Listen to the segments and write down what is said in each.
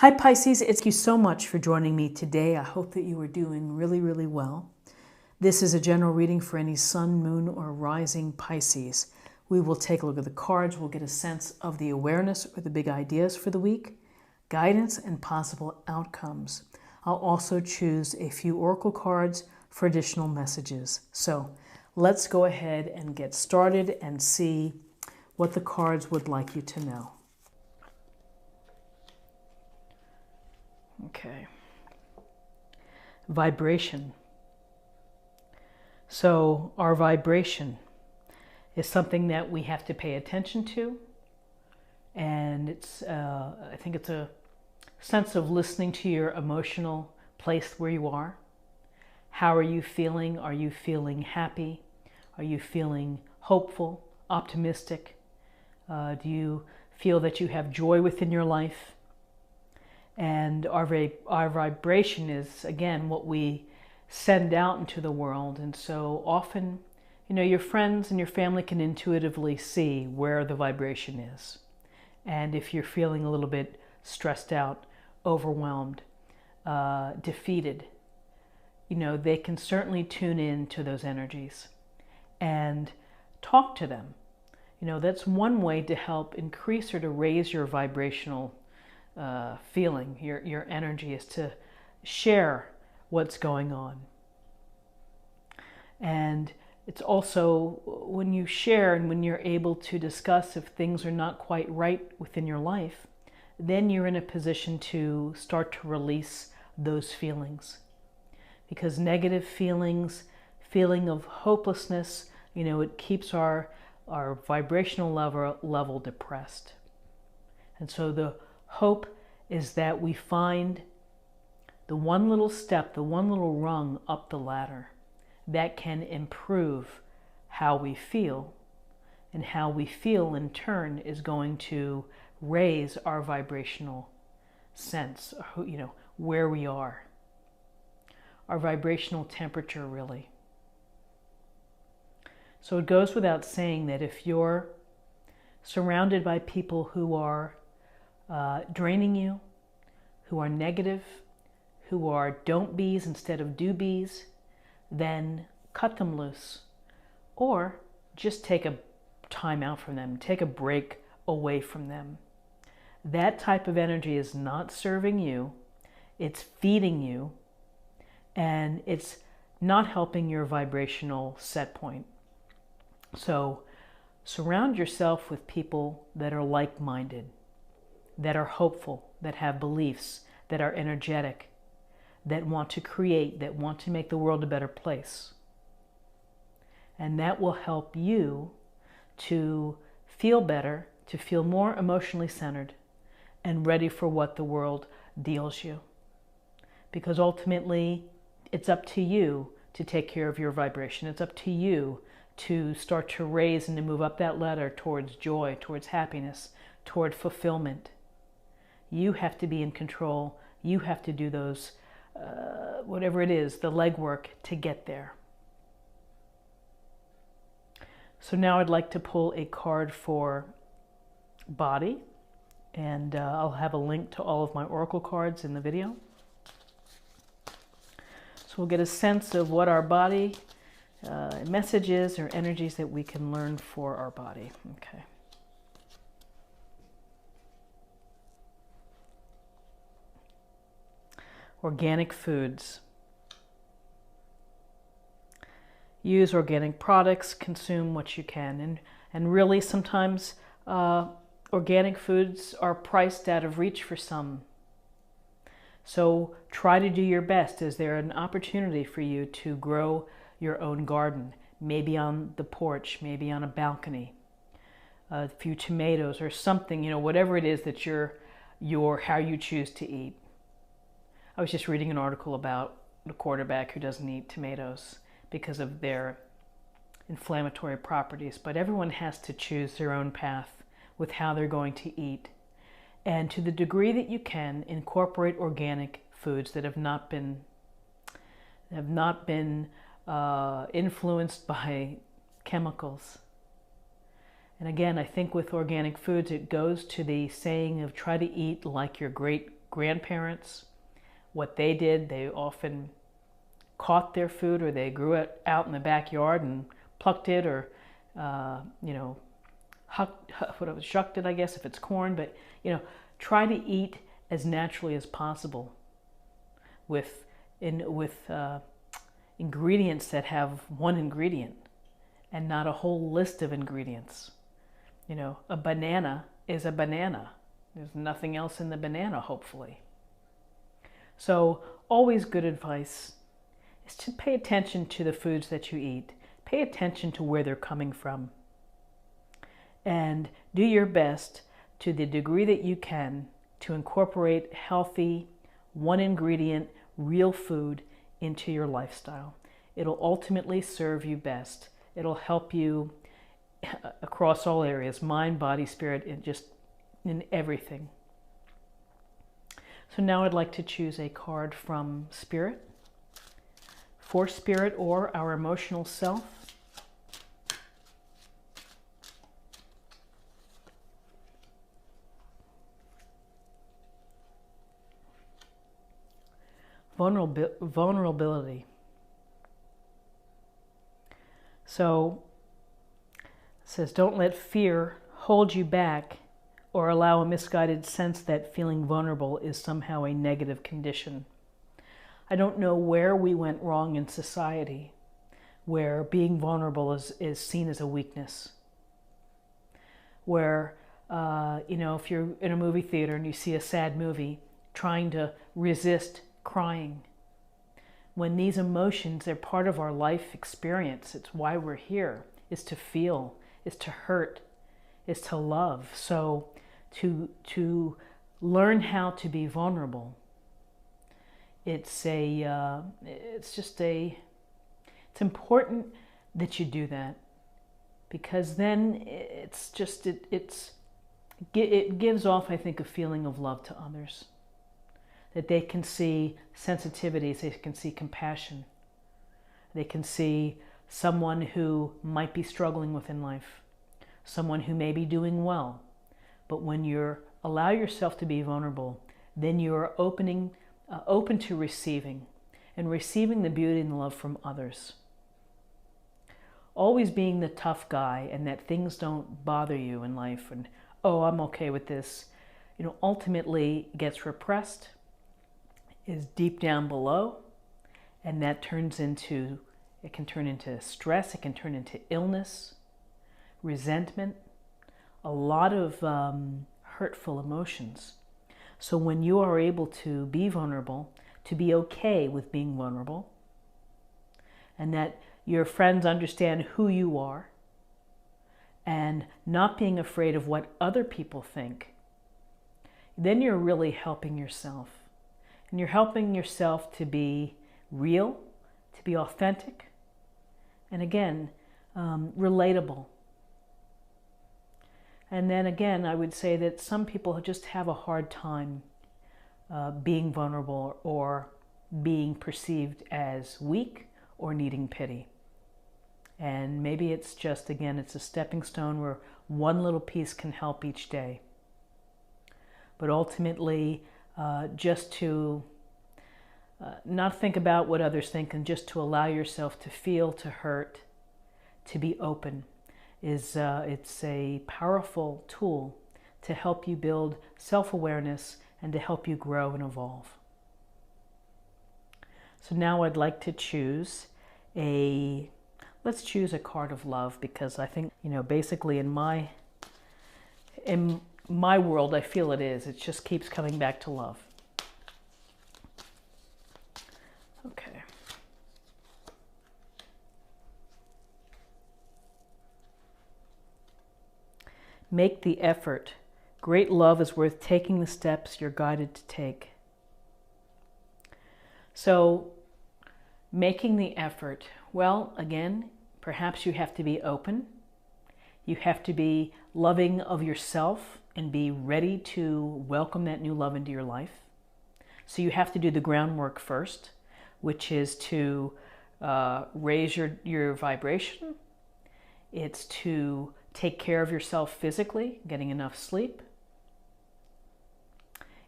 Hi Pisces, thank you so much for joining me today. I hope that you are doing really, really well. This is a general reading for any sun, moon, or rising Pisces. We will take a look at the cards. We'll get a sense of the awareness or the big ideas for the week, guidance, and possible outcomes. I'll also choose a few oracle cards for additional messages. So let's go ahead and get started and see what the cards would like you to know. Okay. Vibration. So our vibration is something that we have to pay attention to, and I think it's a sense of listening to your emotional place where you are. How are you feeling? Are you feeling happy? Are you feeling hopeful, optimistic? Do you feel that you have joy within your life? And our vibration is, again, what we send out into the world. And so often, your friends and your family can intuitively see where the vibration is. And if you're feeling a little bit stressed out, overwhelmed, defeated, they can certainly tune in to those energies and talk to them. That's one way to help increase or to raise your vibrational feeling, your energy, is to share what's going on. And it's also when you share and when you're able to discuss if things are not quite right within your life, then you're in a position to start to release those feelings. Because negative feelings, feeling of hopelessness, it keeps our vibrational level depressed. And so the hope is that we find the one little step, the one little rung up the ladder that can improve how we feel, and how we feel in turn is going to raise our vibrational sense, where we are, our vibrational temperature, really. So it goes without saying that if you're surrounded by people who are draining you, who are negative, who are don't be's instead of do be's, then cut them loose, or just take a time out from them, take a break away from them. That type of energy is not serving you, it's feeding you, and it's not helping your vibrational set point. So surround yourself with people that are like-minded, that are hopeful, that have beliefs, that are energetic, that want to create, that want to make the world a better place. And that will help you to feel better, to feel more emotionally centered and ready for what the world deals you. Because ultimately, it's up to you to take care of your vibration. It's up to you to start to raise and to move up that ladder towards joy, towards happiness, toward fulfillment. You have to be in control. You have to do those, whatever it is, the legwork to get there. So now I'd like to pull a card for body, and I'll have a link to all of my oracle cards in the video. So we'll get a sense of what our body messages or energies that we can learn for our body. Okay. Organic foods. Use organic products, consume what you can. And really sometimes organic foods are priced out of reach for some. So try to do your best. Is there an opportunity for you to grow your own garden? Maybe on the porch, maybe on a balcony. A few tomatoes or something, whatever it is that how you choose to eat. I was just reading an article about the quarterback who doesn't eat tomatoes because of their inflammatory properties. But everyone has to choose their own path with how they're going to eat. And to the degree that you can, incorporate organic foods that have not been influenced by chemicals. And again, I think with organic foods, it goes to the saying of try to eat like your great grandparents, what they did. They often caught their food, or they grew it out in the backyard and plucked it, or shucked it, I guess, if it's corn. But try to eat as naturally as possible with ingredients that have one ingredient and not a whole list of ingredients. A banana is a banana. There's nothing else in the banana, hopefully. So always good advice is to pay attention to the foods that you eat. Pay attention to where they're coming from. And do your best, to the degree that you can, to incorporate healthy, one ingredient, real food into your lifestyle. It'll ultimately serve you best. It'll help you across all areas, mind, body, spirit, and just in everything. So now I'd like to choose a card from Spirit, for Spirit or our emotional self. Vulnerability. So it says, don't let fear hold you back or allow a misguided sense that feeling vulnerable is somehow a negative condition. I don't know where we went wrong in society, where being vulnerable is seen as a weakness. Where, if you're in a movie theater and you see a sad movie, trying to resist crying. When these emotions, they're part of our life experience. It's why we're here, is to feel, is to hurt, is to love. So to learn how to be vulnerable, it's important that you do that, because then it gives off, I think, a feeling of love to others. That they can see sensitivities, they can see compassion. They can see someone who might be struggling within life, someone who may be doing well. But when you allow yourself to be vulnerable, then you're open to receiving, and receiving the beauty and the love from others. Always being the tough guy, and that things don't bother you in life, and, oh, I'm okay with this, ultimately gets repressed, is deep down below, and that can turn into stress, it can turn into illness, resentment, a lot of hurtful emotions. So when you are able to be vulnerable, to be okay with being vulnerable, and that your friends understand who you are, and not being afraid of what other people think, then you're really helping yourself. And you're helping yourself to be real, to be authentic, and again, relatable. And then again, I would say that some people just have a hard time being vulnerable or being perceived as weak or needing pity. And maybe it's just, again, it's a stepping stone where one little piece can help each day. But ultimately, just to not think about what others think, and just to allow yourself to feel, to hurt, to be open, it's a powerful tool to help you build self-awareness and to help you grow and evolve. So now I'd like to choose let's choose a card of love, because I think, basically in my world, I feel it just keeps coming back to love. Okay. Make the effort. Great love is worth taking the steps you're guided to take. So, making the effort. Well, again, perhaps you have to be open. You have to be loving of yourself and be ready to welcome that new love into your life. So you have to do the groundwork first, which is to raise your vibration. It's to take care of yourself physically, getting enough sleep.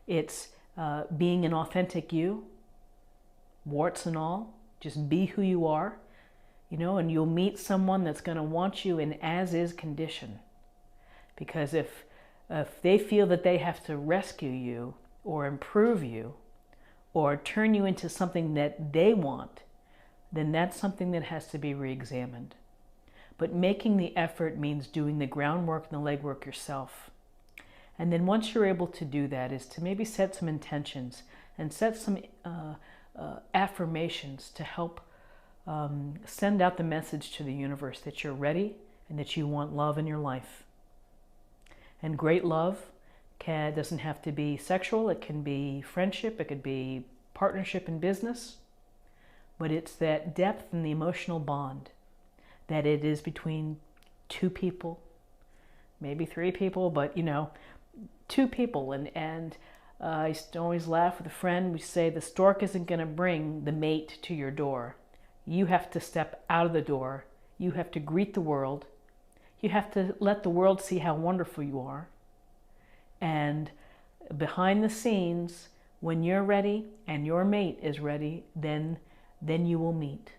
It's being an authentic you, warts and all. Just be who you are, you know, and you'll meet someone that's going to want you in as-is condition. Because if they feel that they have to rescue you or improve you or turn you into something that they want, then that's something that has to be re-examined. But making the effort means doing the groundwork and the legwork yourself. And then once you're able to do that, is to maybe set some intentions and set some affirmations to help send out the message to the universe that you're ready and that you want love in your life. And great love doesn't have to be sexual. It can be friendship. It could be partnership in business. But it's that depth and the emotional bond that it is between two people, maybe three people, but, you know, two people. And I used to always laugh with a friend. We say the stork isn't going to bring the mate to your door. You have to step out of the door. You have to greet the world. You have to let the world see how wonderful you are. And behind the scenes, when you're ready and your mate is ready, then you will meet.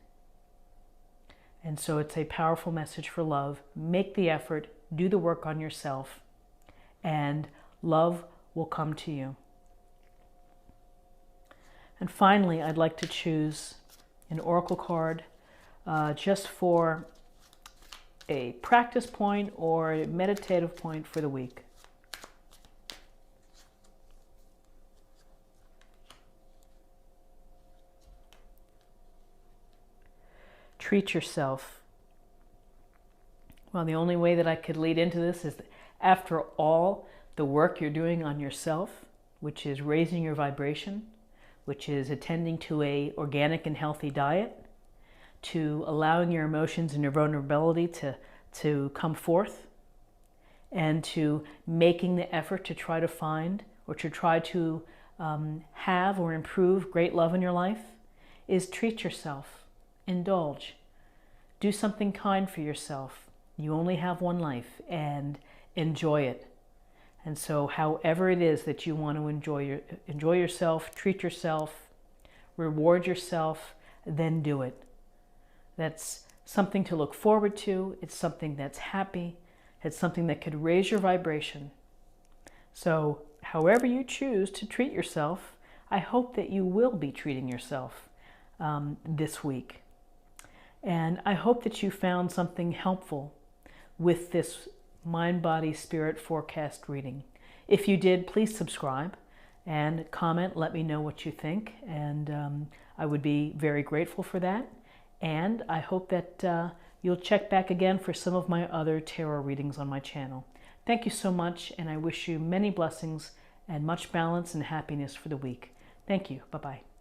And so it's a powerful message for love. Make the effort, do the work on yourself, and love will come to you. And finally, I'd like to choose an oracle card just for a practice point or a meditative point for the week. Treat yourself. Well, the only way that I could lead into this is that after all the work you're doing on yourself, which is raising your vibration, which is attending to a organic and healthy diet, to allowing your emotions and your vulnerability to come forth, and to making the effort to try to find or to try to have or improve great love in your life, is treat yourself. Indulge. Do something kind for yourself. You only have one life, and enjoy it. And so however it is that you want to enjoy yourself, treat yourself, reward yourself, then do it. That's something to look forward to. It's something that's happy. It's something that could raise your vibration. So however you choose to treat yourself, I hope that you will be treating yourself this week. And I hope that you found something helpful with this Mind, Body, Spirit forecast reading. If you did, please subscribe and comment. Let me know what you think. And I would be very grateful for that. And I hope that you'll check back again for some of my other tarot readings on my channel. Thank you so much, and I wish you many blessings and much balance and happiness for the week. Thank you. Bye-bye.